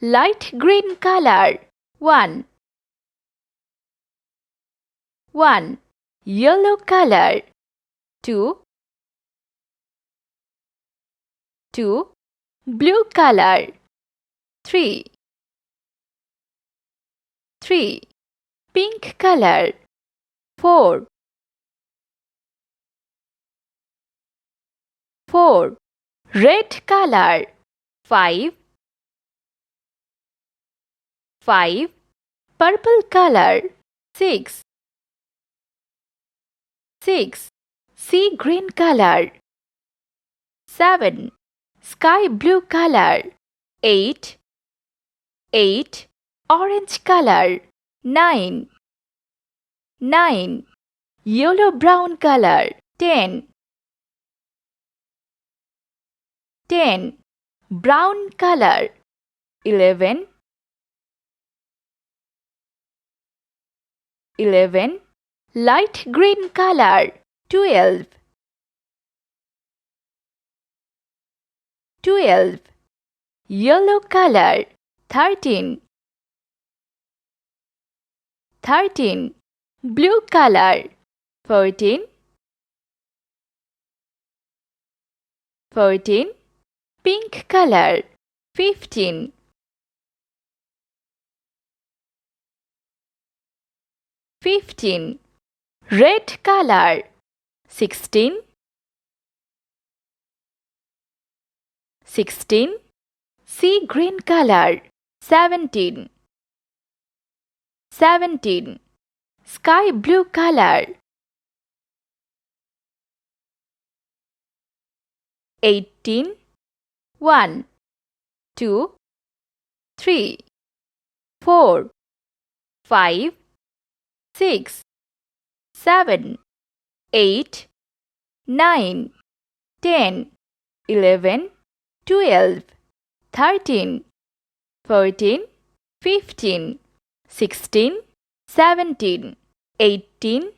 light green color. 1. 1. Yellow color. 2. 2. Blue color. 3. 3. Pink color. 4. 4. Red color. 5. 5. Purple color. 6. 6. Sea green color. 7. Sky blue color. 8. 8. Orange color. 9. 9. Yellow brown color. 10. 10. Brown color. 11. 11. Light green color. 12. 12. Yellow color. 13. 13. Blue color. 14. 14. Pink color. 15. 15. Red color. 16. 16. Sea green color. 17. 17. Sky blue color. 18. 1. 2. 3. 4. 5. 6. 7. 8. 9. 10. 11. 12. 13. 14. 15. 16. 17. 18.